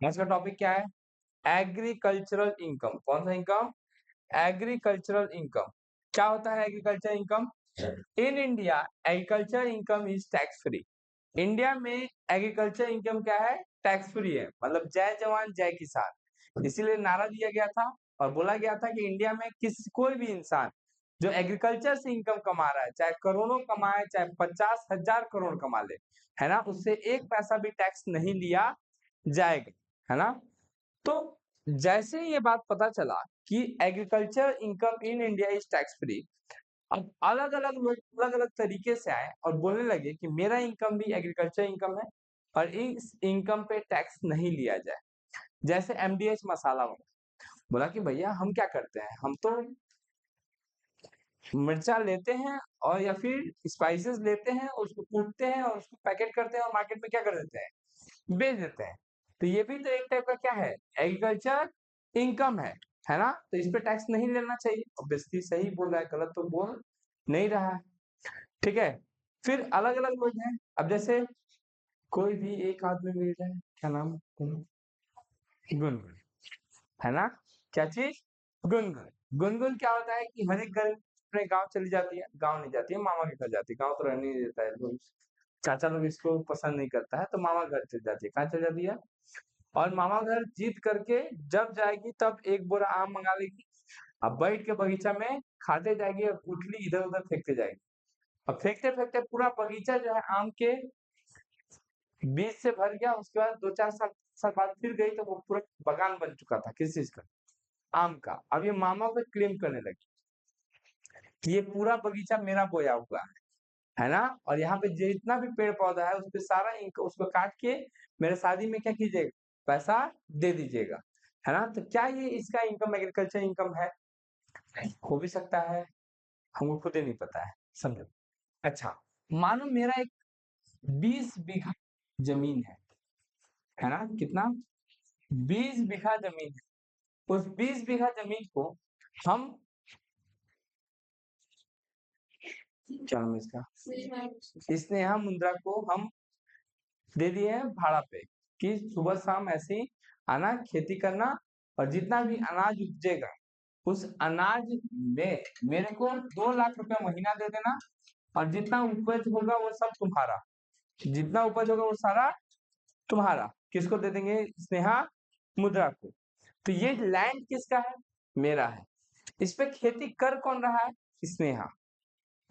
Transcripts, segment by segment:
आज का टॉपिक क्या है? Agricultural income. कौन सा इनकम? Agricultural income. क्या होता है agriculture income? In India agriculture income is tax free. India में एग्रीकल्चर इनकम क्या है? टैक्स फ्री है, मतलब जय जवान जय किसान। इसीलिए नारा दिया गया था और बोला गया था कि इंडिया में कोई भी इंसान जो एग्रीकल्चर से इनकम कमा रहा है, चाहे करोड़ों कमाए, चाहे 50,000 करोड़ कमा ले, है ना, उससे एक पैसा भी टैक्स नहीं लिया जाएगा, है ना। तो जैसे ही ये बात पता चला कि agriculture income in India is tax free, अब अलग अलग लोग अलग अलग तरीके से आए और बोलने लगे कि मेरा इनकम भी एग्रीकल्चर इनकम है और इस इनकम पे टैक्स नहीं लिया जाए। जैसे एमडीएच मसाला वाला बोला कि भैया हम क्या करते हैं, हम तो मिर्चा लेते हैं और या फिर स्पाइसेस लेते हैं, उसको कूटते हैं और उसको पैकेट करते हैं और मार्केट में क्या कर देते हैं, बेच देते हैं। तो ये भी तो एक टाइप का क्या है, एग्रीकल्चर इनकम है ना। तो इस पे टैक्स नहीं लेना चाहिए। ऑब्वियसली सही बोल रहा है, गलत तो बोल नहीं रहा है। ठीक है। फिर अलग अलग लोग हैं। अब जैसे कोई भी एक आदमी मिल जाए, क्या नाम है? गुनगुन, है ना। क्या चीज? गुनगुन। गुनगुन क्या होता है कि हर एक घर अपने गांव चली जाती है, गांव नहीं जाती है, मामा के घर जाती है। गांव तो रहने नहीं देता है लोग, चाचा लोग इसको पसंद नहीं करता है, तो मामा घर चली जाती है। कहाँ चली जाती है? और मामा घर जीत करके जब जाएगी तब एक बोरा आम मंगा लेगी। अब बैठ के बगीचा में खाते जाएगी और गुठली इधर उधर फेंकते जाएगी। अब फेंकते फेंकते पूरा बगीचा जो है आम के बीज से भर गया। उसके बाद 2-4 साल बाद फिर गई तो वो पूरा बगान बन चुका था। किस चीज का? आम का। अब ये मामा को क्लेम करने लगी कि ये पूरा बगीचा मेरा बोया हुआ है ना। और यहाँ पे जितना भी पेड़ पौधा है उस पे सारा उसको काट के मेरे शादी में क्या कीजिएगा, पैसा दे दीजिएगा, है ना। तो क्या ये इसका इनकम एग्रीकल्चर इनकम है? हो भी सकता है, हमको खुद ही नहीं पता है, समझो। अच्छा, मानो मेरा एक 20 बीघा जमीन है ना। कितना? 20 बीघा जमीन है। उस 20 बीघा जमीन को हम, क्या नाम है इसका, स्नेहा मुद्रा को हम दे दिए हैं भाड़ा पे कि सुबह शाम ऐसे ही आना, खेती करना, और जितना भी अनाज उपजेगा उस अनाज में मेरे को 2 लाख रुपया महीना दे देना। और जितना उपज होगा वो सब तुम्हारा, जितना उपज होगा वो सारा तुम्हारा। किसको दे देंगे? स्नेहा मुद्रा को। तो ये लैंड किसका है? मेरा है। इस पे खेती कर कौन रहा है? स्नेहा।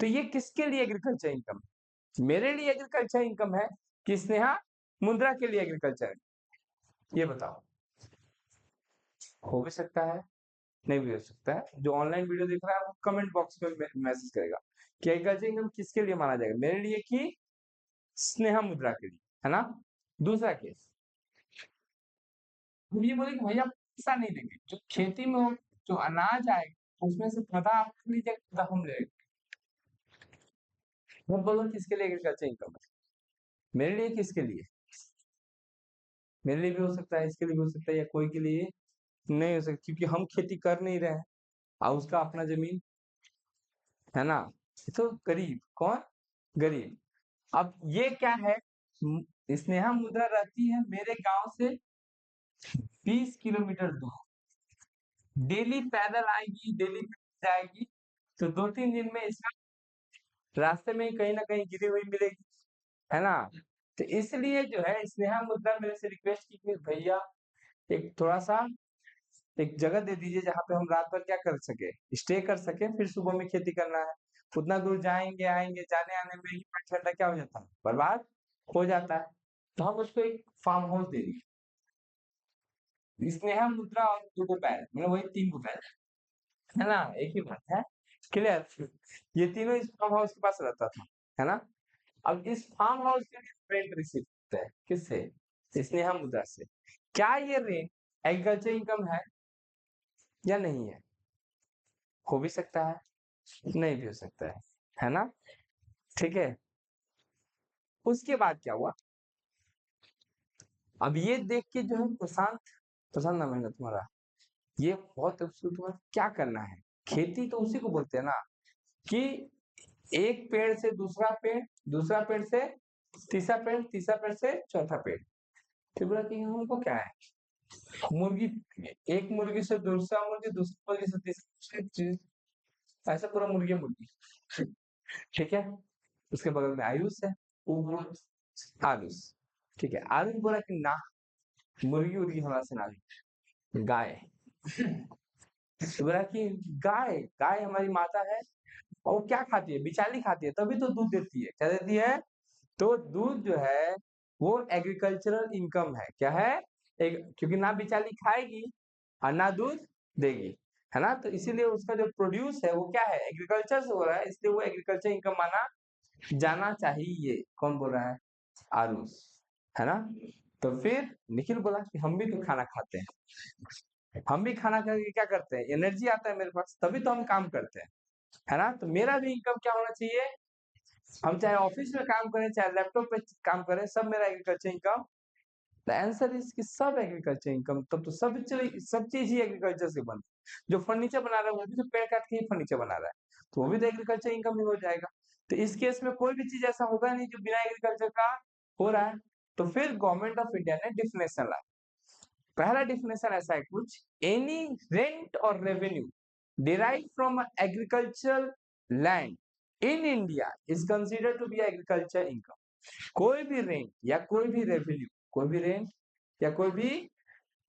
तो ये किसके लिए एग्रीकल्चर इनकम? मेरे लिए एग्रीकल्चर इनकम है कि स्नेहा मुद्रा के लिए एग्रीकल्चर है? ये बताओ। हो भी सकता है, नहीं भी हो सकता है। जो ऑनलाइन वीडियो देख रहा है वो कमेंट बॉक्स में मैसेज करेगा कि एग्रीकल्चर इनकम किसके लिए माना जाएगा, मेरे लिए कि स्नेहा मुद्रा के लिए, है ना। दूसरा केस, हम ये बोले कि भैया पैसा नहीं देंगे, जो खेती में जो अनाज आएगा उसमें से आधा आप लीजिएगा, आधा हम लेंगे। वो बोलो किसके लिए एग्रीकल्चर इनकम है? मेरे लिए, किसके लिए? मेरे लिए भी हो सकता है, इसके लिए भी हो सकता है, या कोई के लिए नहीं हो सकता, क्योंकि हम खेती कर नहीं रहे हैं और उसका अपना जमीन है ना। तो गरीब कौन? गरीब। अब ये क्या है, स्नेहा मुद्रा रहती है मेरे गांव से 20 किलोमीटर दूर। डेली पैदल आएगी, डेली पैदल जाएगी। तो 2-3 दिन में इसका रास्ते में ही कहीं ना कहीं गिरी हुई मिलेगी, है ना। तो इसलिए जो है स्नेहा मुद्रा मेरे से रिक्वेस्ट की कि भैया एक थोड़ा सा एक जगह दे दीजिए जहाँ पे हम रात भर क्या कर सके, स्टे कर सके, फिर सुबह में खेती करना है। उतना दूर जाएंगे आएंगे, जाने आने में ही 5 घंटा क्या हो जाता है, बर्बाद हो जाता है। तो हम उसको एक फार्म हाउस दे दिए। स्नेहा मुद्रा और 2 गो बैल, मतलब वही 3 गो बैल, है ना, एक ही बात है। क्लियर? ये तीनों इस फार्म हाउस के पास रहता था, है ना। अब इस फार्म हाउस के लिए रेंट रिसीव करते हैं किससे? स्नेहा मुद्रा से। क्या ये रेंट एग्रीकल्चर इनकम है या नहीं है? हो भी सकता है, नहीं भी हो सकता है ना। ठीक है। उसके बाद क्या हुआ, अब ये देख के जो है प्रशांत, प्रशांत नाम है ना तुम्हारा, ये बहुत खूबसूरत हुआ। क्या करना है, खेती तो उसी को बोलते हैं ना, कि एक पेड़ से दूसरा पेड़, दूसरा पेड़ से तीसरा पेड़, तीसरा पेड़ से चौथा पेड़। फिर बोला कि हमको क्या है, मुर्गी, एक मुर्गी से दूसरा मुर्गी, दूसरी मुर्गी से तीसरी चीज, ऐसा पूरा मुर्गी मुर्गी। ठीक है, उसके बगल में आयुष है, आयुष। ठीक है, आयुष बोला कि ना, मुर्गी उर्गी हमारा से ना, गाय। तो बोला कि गाय, गाय हमारी माता है, और वो क्या खाती है, बिचाली खाती है, तभी तो दूध देती है। क्या देती है? तो दूध जो है वो एग्रीकल्चरल इनकम है। क्या है? एक, क्योंकि ना बिचाली खाएगी और ना दूध देगी, है ना, तो इसीलिए उसका जो प्रोड्यूस है वो क्या है, एग्रीकल्चर से हो रहा है, इसलिए वो एग्रीकल्चर इनकम माना जाना चाहिए। कौन बोल रहा है? आरुष, है ना। तो फिर निखिल बोला कि हम भी तो खाना खाते हैं, हम भी खाना खा के क्या करते हैं, एनर्जी आता है मेरे पास, तभी तो हम काम करते हैं, है ना। तो मेरा भी इनकम क्या होना चाहिए, हम चाहे ऑफिस में काम करें चाहे लैपटॉप पे काम करें, सब मेरा agriculture income. The answer is कि सब एग्रीकल्चर इनकम, तब तो सब चीज ही एग्रीकल्चर से बन, जो फर्नीचर बना रहा है वो भी तो पेड़ काट के ही फर्नीचर बना रहा है, तो वो भी तो एग्रीकल्चर इनकम ही हो जाएगा। तो इस केस में कोई भी चीज ऐसा होगा नहीं जो बिना एग्रीकल्चर का हो रहा है। तो फिर गवर्नमेंट ऑफ इंडिया ने डिफिनेशन लाया। पहला डिफिनेशन ऐसा है कुछ, any rent or revenue derived from agricultural land in India is considered to be agriculture income। कोई भी रेंट या कोई भी रेवेन्यू, कोई भी रेंट या कोई भी,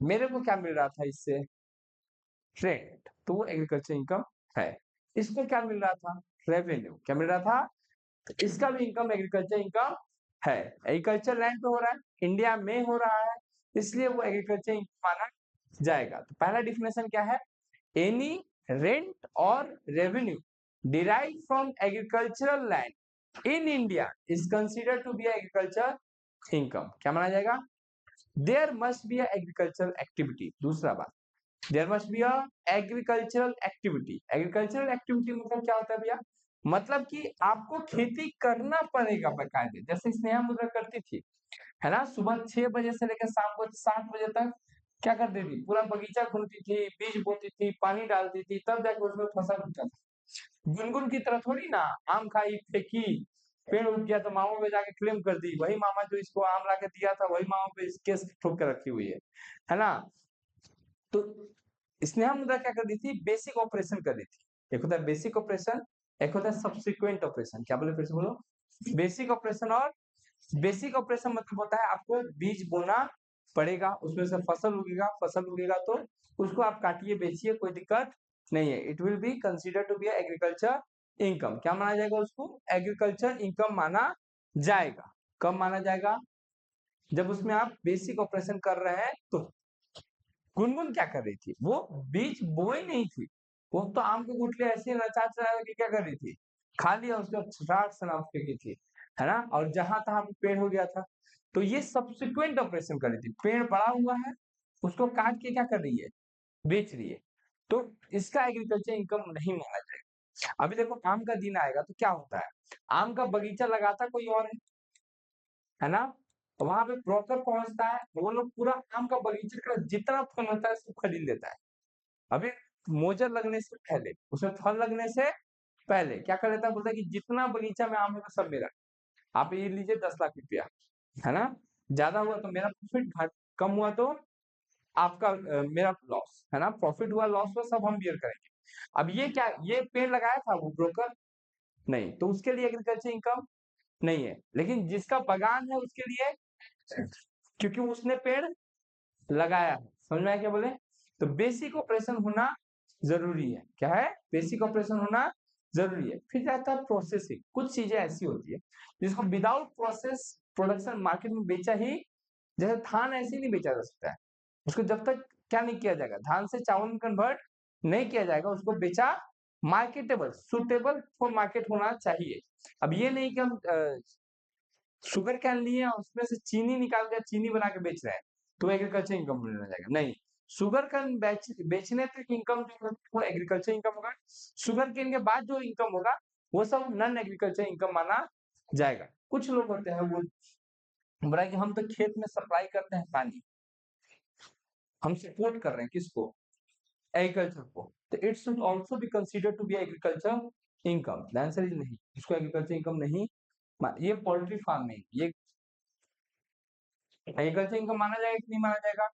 मेरे को क्या मिल रहा था इससे, रेंट, तो वो एग्रीकल्चर इनकम है। इसको क्या मिल रहा था, रेवेन्यू, क्या मिल रहा था, तो इसका भी इनकम एग्रीकल्चर इनकम है। एग्रीकल्चर लैंड पे हो रहा है, इंडिया में हो रहा है, इसलिए वो एग्रीकल्चर इनकम माना जाएगा। तो पहला डिफिनेशन क्या है, any rent or revenue derived from agricultural land in India is considered to be agriculture income। क्या माना जाएगा, there must be a agricultural activity। दूसरा बात, there must be a agricultural activity। agricultural activity मतलब क्या होता है भैया, मतलब कि आपको खेती करना पड़ेगा बकायदे, जैसे स्नेहा मुद्रा करती थी, है ना, सुबह 6 बजे से लेकर शाम को 7 बजे तक क्या करती थी, पूरा बगीचा खोलती थी, बीज बोती थी, पानी डालती थी, तब जाकर उसमें फसल उगता था। गुनगुन की तरह थोड़ी ना, आम खाई फेंकी, पेड़ उग गया तो मामा पे जाके क्लेम कर दी, वही मामा जो इसको आम ला के दिया था वही मामा पे केस ठोक के रखी हुई है ना। तो स्नेहा मुद्रा क्या कर रही थी, बेसिक ऑपरेशन कर रही थी। एक होता है बेसिक ऑपरेशन, एक होता है सब्सिक्वेंट ऑपरेशन। क्या बोले, फिर से बोलो, बेसिक ऑपरेशन और, बेसिक ऑपरेशन मतलब होता है आपको बीज बोना पड़ेगा, उसमें से फसल उगेगा, फसल उगेगा तो उसको आप काटिए बेचिए, कोई दिक्कत नहीं है, it will be consider to be agriculture income. क्या माना जाएगा उसको, एग्रीकल्चर इनकम माना जाएगा। कब माना जाएगा, जब उसमें आप बेसिक ऑपरेशन कर रहे हैं। तो गुनगुन क्या कर रही थी, वो बीज बोई नहीं थी, वो तो आम के गुठले ऐसे नचा चढ़ा के क्या कर रही थी, खा लिया, उसका छटाक से नाप फेंकी थी, है ना, और जहां तहां पे पेड़ हो गया था। तो ये सब्सिक्वेंट ऑपरेशन कर रही थी, पेड़ बड़ा हुआ है, उसको काट के क्या कर रही है, बेच रही है, तो इसका एग्रीकल्चर इनकम नहीं माना जाएगा। अभी देखो आम का दिन आएगा तो क्या होता है, आम का बगीचा लगाता कोई और है ना, तो वहां पे ब्रोकर पहुंचता है, वो लोग पूरा आम का बगीचे का जितना फल होता है सब खरीद लेता है। अभी मोजर लगने से पहले, उसमें फल लगने से पहले क्या कर लेता है, बोलता है कि जितना बगीचा में आम होगा सब मेरा, आप ये लीजिए 10 लाख रुपया, है ना, ज्यादा हुआ तो मेरा प्रॉफिट, घट कम हुआ तो आपका मेरा लॉस, है ना, प्रॉफिट हुआ लॉस हुआ सब हम बियर करेंगे। अब ये क्या, ये पेड़ लगाया था वो ब्रोकर, नहीं, तो उसके लिए एग्रीकल्चर इनकम नहीं है, लेकिन जिसका बगान है उसके लिए, क्योंकि उसने पेड़ लगाया है। समझ में आया क्या बोले, तो बेसिक ऑपरेशन होना जरूरी है। क्या है, बेसिक ऑपरेशन होना जरूरी है। फिर रहता है प्रोसेसिंग, कुछ चीजें ऐसी होती है जिसको विदाउट प्रोसेस प्रोडक्शन मार्केट में बेचा ही, जैसे धान ऐसे नहीं बेचा जा सकता है, उसको जब तक क्या नहीं किया जाएगा, धान से चावल में कन्वर्ट नहीं किया जाएगा, उसको बेचा मार्केटेबल, सुटेबल फॉर मार्केट होना चाहिए। अब ये नहीं कि हम शुगर कैन लिए और उसमें से चीनी निकाल कर चीनी बना के बेच रहे हैं तो एग्रीकल्चर इनकम मिलने जाएगा, नहीं, शुगर कैन बेचने तक इनकम जो होगा वो एग्रीकल्चर इनकम होगा, शुगर केन के बाद जो इनकम होगा वो सब नॉन एग्रीकल्चर इनकम माना जाएगा। कुछ लोग होते हैं वो बोला कि हम तो खेत में सप्लाई करते हैं पानी, हम सपोर्ट कर रहे हैं किसको, एग्रीकल्चर को, तो it should also be considered to be agriculture income. The answer is नहीं, इसको एग्रीकल्चर इनकम नहीं, ये पोल्ट्री फार्मिंग, ये एग्रीकल्चर इनकम माना जाएगा कि नहीं माना जाएगा,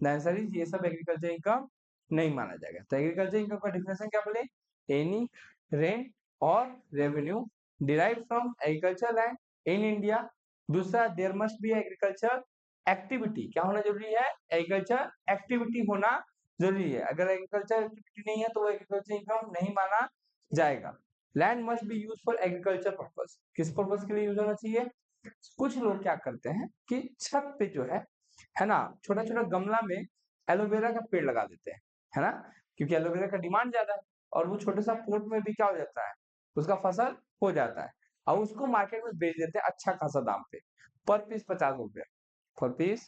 द आंसर इज ये सब एग्रीकल्चर इनकम नहीं माना जाएगा। तो एग्रीकल्चर इनकम का डिफिनेशन क्या बोले, any rent or revenue derive from agriculture land in India. दूसरा, there must be agriculture activity, क्या होना जरूरी है, एग्रीकल्चर एक्टिविटी होना जरूरी है। अगर एग्रीकल्चर एक्टिविटी नहीं है तो वो एग्रीकल्चर इनकम नहीं माना जाएगा। Land must be use for agriculture purpose, किस पर्पस के लिए यूज होना चाहिए। कुछ लोग क्या करते हैं कि छत पे जो है ना, छोटा छोटा गमला में एलोवेरा का पेड़ लगा देते हैं, है ना, क्योंकि एलोवेरा का डिमांड ज्यादा है और वो छोटे सा पोट में भी क्या हो जाता है, उसका फसल हो जाता है और उसको मार्केट में बेच देते हैं अच्छा खासा दाम पे, पर पीस 50 रुपया, पर पीस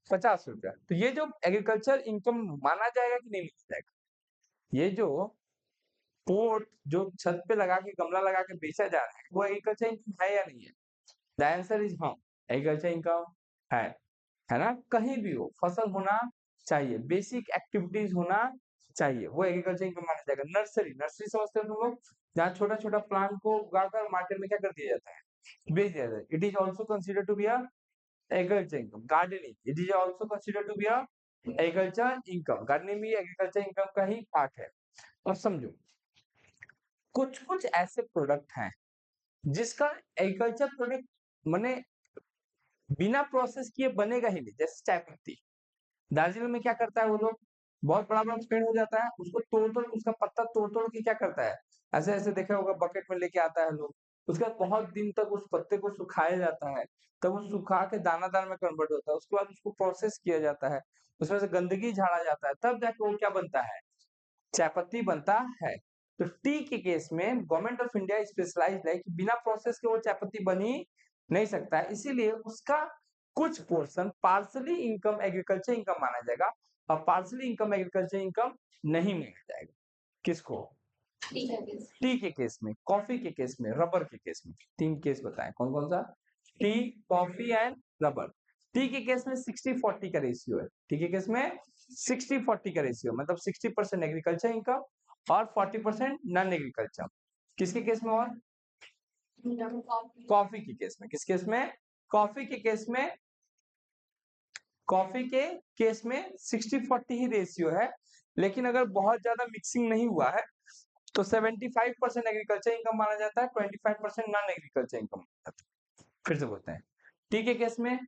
50 रुपया। तो ये जो एग्रीकल्चर इनकम माना जाएगा कि नहीं माना जाएगा, ये जो पोट जो छत पे लगा के गमला लगा के बेचा जा रहा है वो एग्रीकल्चर इनकम है या नहीं है। द आंसर इज हाँ, एग्रीकल्चर इनकम है ना, कहीं भी हो फसल होना चाहिए, बेसिक एक्टिविटीज होना चाहिए, वो एग्रीकल्चर इनकम माना जाएगा। नर्सरी, नर्सरी समझते हो तुम लोग, जहाँ छोटा छोटा प्लांट को उगाकर मार्केट में क्या कर दिया जाता है, बेच दिया जाता है। It is also consider to be a agriculture income. Gardening, it is also consider to be a agriculture income. Gardening भी एग्रीकल्चर इनकम का ही पार्ट है। और समझो, कुछ कुछ ऐसे प्रोडक्ट हैं जिसका एग्रीकल्चर प्रोडक्ट माने बिना प्रोसेस किए बनेगा ही नहीं, जैसे चाय पत्ती। दार्जिलिंग में क्या करता है वो लोग, बहुत बड़ा बड़ा पेड़ हो जाता है, उसको तोड़ तोड़, उसका पत्ता तोड़ तोड़ के क्या करता है, ऐसे ऐसे देखा होगा बकेट में लेके आता है लोग, उसके बाद बहुत दिन तक उस पत्ते को सुखाया जाता है, तब वो सुखा के दानादार में कन्वर्ट होता है, उसके बाद उसको प्रोसेस किया जाता है, उसमें से गंदगी झाड़ा जाता है, तब जाके वो क्या बनता है, चाय पत्ती बनता है। तो टी के केस में गवर्नमेंट ऑफ इंडिया स्पेशलाइज्ड है कि बिना प्रोसेस के वो चाय पत्ती बन ही नहीं सकता है, इसीलिए उसका कुछ portion partially income agriculture income माना जाएगा और पार्सली इनकम एग्रीकल्चर इनकम नहीं माना जाएगा। किसको, टी के केस में, कॉफी के केस में, रबर के केस में। तीन केस बताएं कौन कौन सा, T, coffee and rubber. T के केस में 60-40 का रेशियो है, टी के केस में 60-40 का रेशियो, मतलब 60% एग्रीकल्चर इनकम और 40% नॉन एग्रीकल्चर। किसके केस में, और कॉफी के केस में, किस केस में, कॉफी के केस में, कॉफी के केस में 60-40 ही रेशियो है, लेकिन अगर बहुत ज्यादा मिक्सिंग नहीं हुआ है तो 75% एग्रीकल्चर इनकम माना जाता है, 25% नॉन एग्रीकल्चर इनकम माना जाता है। फिर से बोलते हैं, टी के केस में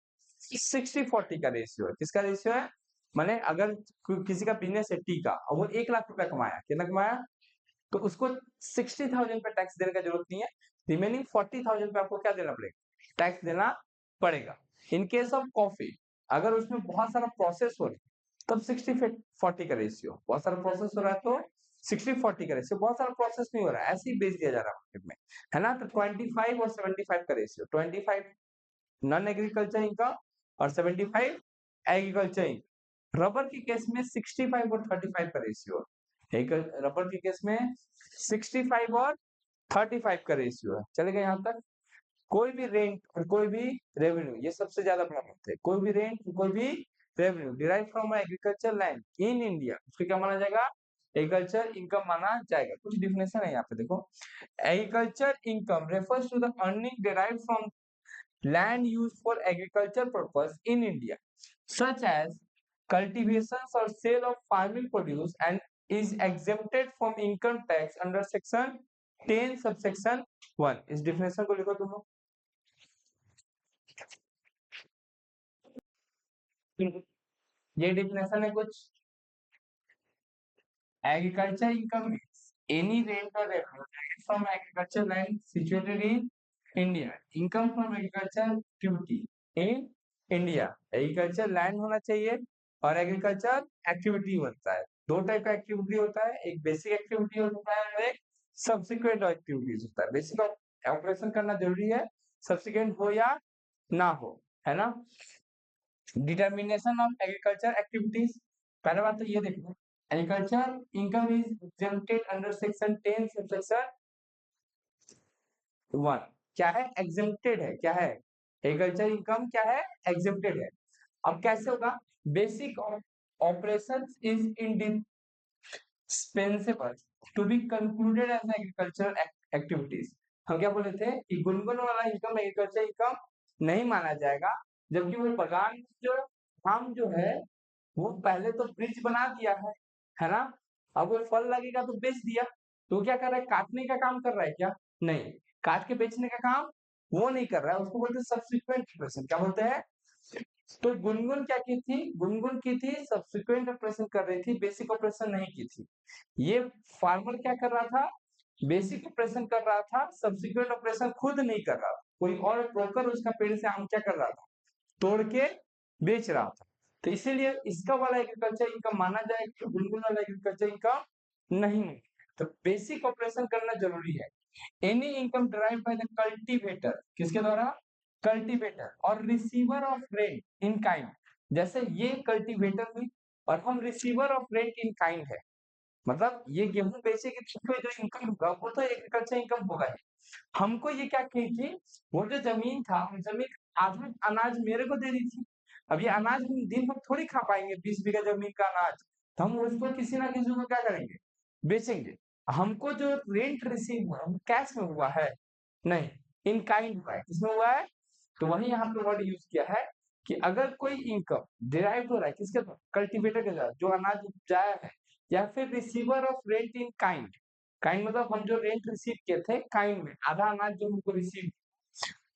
60-40 का रेशियो है, किसका रेशियो है, माने अगर किसी का बिजनेस है टी का और वो 1 लाख रुपया कमाया, कितना कमाया, तो उसको 60,000 पे टैक्स देने का जरूरत नहीं है, रिमेनिंग 40,000 पे आपको क्या देना पड़ेगा, टैक्स देना पड़ेगा। इन केस ऑफ कॉफी, अगर उसमें बहुत सारा प्रोसेस हो रहा है तब 60-40 का रेशियो, बहुत सारा प्रोसेस हो रहा है तो 60-40 का रेशियो, बहुत सारा प्रोसेस नहीं हो रहा है ऐसे ही बेच दिया जा रहा है मार्केट में, है ना, तो 25 और 75 का रेशियो, 25 नॉन एग्रीकल्चर इनकम और 75 एग्रीकल्चर इनकम। रबर के केस में 65 और 35 का रेशियो है, रबर के केस में 65 और 35 का रेशियो है। चलेगा यहाँ तक। कोई भी रेंट और कोई भी रेवेन्यू, ये सबसे ज्यादा प्रॉब्लम होते हैं, कोई भी रेंट कोई भी revenue derive from agriculture land in India, उसको क्या माना जाएगा, एग्रीकल्चर इनकम माना जाएगा। कुछ डिफिनेशन है यहाँ पे देखो, agriculture income refers to the earning derive from land used for agriculture purpose in India, such as cultivations or sale of farming produce, and is exempted from income tax under section 10 subsection 1। इस definition को लिखो तुम लोग। ये definition है कुछ, agriculture income is any rent or revenue from agriculture land situated in India, income from agriculture activity in India। Agriculture land होना चाहिए और एग्रीकल्चर एक्टिविटी होता है, दो टाइप का एक्टिविटी होता है, एक बेसिक एक्टिविटी होता है और एक सब्सिक्वेंट एक्टिविटीज होता है। बेसिक ऑपरेशन करना जरूरी है, सब्सिक्वेंट हो या ना हो, है ना। डिटर्मिनेशन ऑफ एग्रीकल्चर एक्टिविटीज, पहले बात तो ये देखो, agriculture income is exempted under section 10 subsection 1। क्या है, एग्जेम्प्टेड है, क्या है, एग्रीकल्चर इनकम क्या है, एग्जेम्प्टेड है। अब कैसे होगा, basic operation is indispensable to be concluded as agriculture activities. हम क्या बोले थे कि गुनगुन वाला इनकम एग्रीकल्चर इनकम नहीं माना जाएगा, जबकि वो बगान जो काम जो है वो पहले तो ब्रिज बना दिया है ना? अब वो फल लगेगा तो बेच दिया, तो क्या कर रहा है, काटने का काम कर रहा है क्या? नहीं, काट के बेचने का काम वो नहीं कर रहा है, उसको बोलते हैं सब्सिक्वेंट ऑपरेशन। क्या बोलते हैं? तो गुनगुन क्या की थी? गुनगुन की थी सब्सिक्वेंट ऑपरेशन कर रही थी, बेसिक ऑपरेशन नहीं की थी। ये फार्मर क्या कर रहा था? बेसिक ऑपरेशन कर रहा था, सब्सिक्वेंट ऑपरेशन खुद नहीं कर रहा था। कोई और ब्रोकर उसका पेड़ से आम क्या कर रहा था? तोड़ के बेच रहा था। तो इसीलिए इसका वाला एग्रीकल्चर इनकम माना जाएगा, तो गुनगुन वाला एग्रीकल्चर इनकम नहीं। तो बेसिक ऑपरेशन करना जरूरी है। Any income derive bye the cultivator, किसके द्वारा? Cultivator or receiver of rent in kind. जैसे ये कल्टीवेटर हुई और हम receiver of rent in kind है, मतलब ये गेहूं बेचेगी तो जो इनकम होगा वो तो एग्रीकल्चर इनकम होगा ही। हमको ये क्या की थी, वो जो जमीन था, वो जमीन आधा अनाज मेरे को दे दी थी। अब ये अनाज हम दिन भर थोड़ी खा पाएंगे, 20 बीघा जमीन का अनाज, तो हम उसको किसी ना किसी को क्या करेंगे, बेचेंगे। हमको जो रेंट रिसीव हुआ वो कैश में हुआ है? नहीं, इन काइंड हुआ है। किसमें हुआ है? तो वही यहाँ पे वर्ड यूज किया है कि अगर कोई इनकम डिराइव हो रहा है किसके द्वारा? कल्टीवेटर के द्वारा, जो अनाज उपजाया है, या फिर receiver of rent in kind. Kind मतलब हम जो रेंट रिसीव किए थे काइंड में, आधा अनाज जो हमको receive.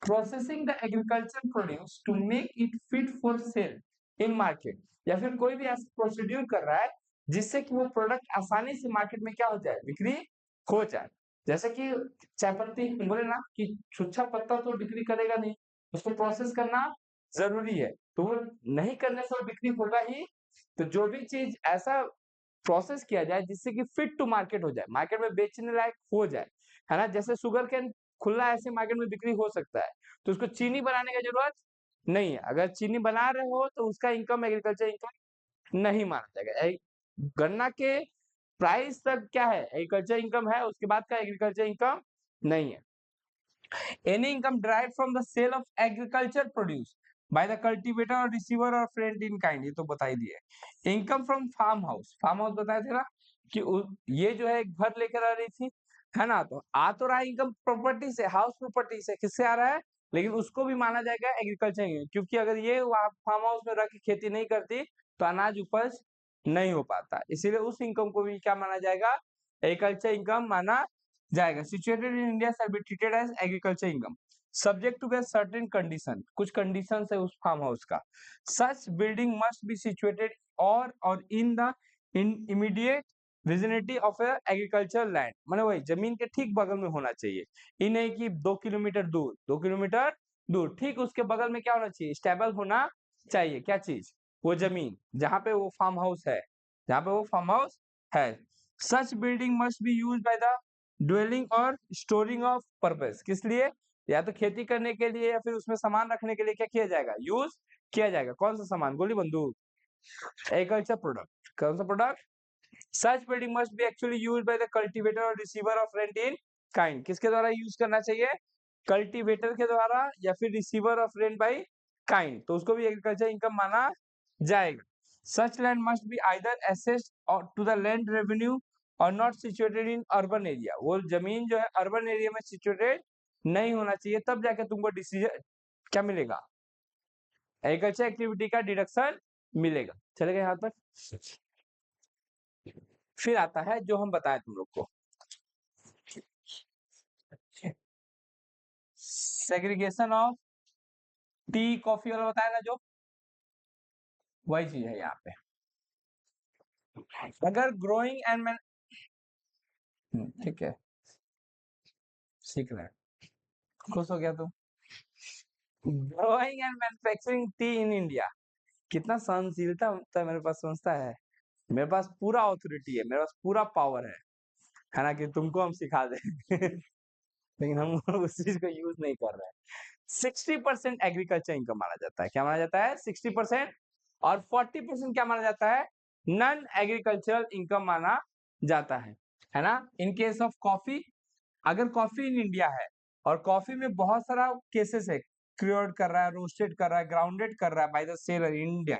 Processing the agriculture produce to make it fit for sale in market, या फिर कोई भी ऐसा प्रोसीड्यूर कर रहा है जिससे कि वो प्रोडक्ट आसानी से मार्केट में क्या हो जाए, बिक्री हो जाए। जैसे कि चाय पत्ती बोले ना कि छुच्छा पत्ता तो बिक्री करेगा नहीं, उसको प्रोसेस करना जरूरी है, तो वो नहीं करने से वो बिक्री होगा ही। तो जो भी चीज ऐसा प्रोसेस किया जाए जिससे कि फिट टू मार्केट हो जाए, मार्केट में बेचने लायक हो जाए, है ना? जैसे शुगर कैन खुला ऐसे मार्केट में बिक्री हो सकता है, तो उसको चीनी बनाने की जरूरत नहीं है। अगर चीनी बना रहे हो तो उसका इनकम एग्रीकल्चर इनकम नहीं माना जाएगा। गन्ना के प्राइस तक क्या है, एग्रीकल्चर इनकम है, उसके बाद का एग्रीकल्चर इनकम नहीं है। Any income derived from the sale of agriculture produce by the cultivator or receiver or friend in kind, ये तो बता ही दिए। Income from farm house, farm house बताया था ना कि ये जो है घर लेकर आ रही थी, है ना? तो आ तो रहा है इनकम प्रॉपर्टी से, हाउस प्रॉपर्टी से, किससे आ रहा है? लेकिन उसको भी माना जाएगा एग्रीकल्चर इनकम, क्योंकि अगर ये वहां फार्म हाउस में रह के खेती नहीं करती तो अनाज उपज नहीं हो पाता, इसीलिए उस इनकम को भी क्या माना जाएगा, एग्रीकल्चर इनकम माना जाएगा। Situated in India shall be treated as agriculture income subject to be certain condition, कुछ कंडीशन है उस फार्म हाउस का। Such building must be situated or in the in immediate vicinity of a agriculture land, माने वही जमीन के ठीक बगल में होना चाहिए। ये नहीं कि 2 किलोमीटर दूर, 2 किलोमीटर दूर, ठीक उसके बगल में क्या होना चाहिए, स्टेबल होना चाहिए। क्या चीज? वो जमीन जहाँ पे वो फार्म हाउस है, जहाँ पे वो फार्म हाउस है। Such building must be use by the dwelling or storing of purpose, किस लिए? या तो खेती करने के लिए या फिर उसमें सामान रखने के लिए क्या किया जाएगा, यूज किया जाएगा। कौन सा सामान? गोली बंदूक, एग्रीकल्चर प्रोडक्ट। कौन सा product? Such building must be actually use by the cultivator or receiver of rent in kind, किसके द्वारा यूज करना चाहिए? कल्टीवेटर के द्वारा या फिर receiver of rent by kind, तो उसको भी एग्रीकल्चर इनकम माना जाएगा। Such land must be either assessed to the land revenue or not situated in urban area, वो जमीन जो है अर्बन एरिया में सिचुएटेड नहीं होना चाहिए, तब जाके तुमको डिसीजन क्या मिलेगा, एग्रीकल्चर एक्टिविटी का डिडक्शन मिलेगा। चलेगा यहाँ तक? फिर आता है जो हम बताए तुम लोग को, सेग्रीगेशन ऑफ टी कॉफी वाला बताया ना, जो वही चीज है यहाँ पे। अगर ग्रोइंग एंड मैन, ठीक है, सीख रहे हैं, खुश हो गया तुम। Growing and manufacturing T in India, कितना सहनशीलता तो मेरे पास समझता है, मेरे पास पूरा ऑथोरिटी है, मेरे पास पूरा पावर है ना, कि तुमको हम सिखा दें लेकिन हम उस चीज को यूज नहीं कर रहे हैं। 60% एग्रीकल्चर इनकम माना जाता है, क्या माना जाता है? 60%। और 40% क्या माना जाता है? नॉन एग्रीकल्चरल इनकम माना जाता है ना? इन केस ऑफ कॉफी, अगर कॉफी इन इंडिया है और कॉफी में बहुत सारा केसेस है, क्योर्ड कर रहा है, रोस्टेड कर रहा है, ग्राउंडेड कर रहा है by the seller in India,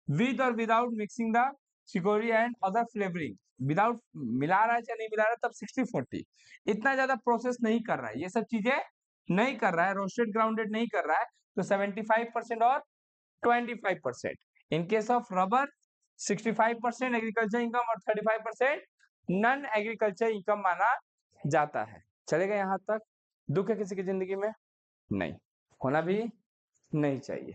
with or without mixing the chicory and other flavouring, without मिला रहा है या नहीं मिला रहा है, तब 60-40, इतना ज्यादा प्रोसेस नहीं कर रहा है, ये सब चीजें नहीं कर रहा है, रोस्टेड ग्राउंडेड नहीं कर रहा है, तो 75% और 25%। In case of rubber 65% agriculture income और 35% नॉन एग्रीकल्चर इनकम माना जाता है। चलेगा यहाँ तक? दुख है किसी की जिंदगी में? नहीं, होना भी नहीं चाहिए।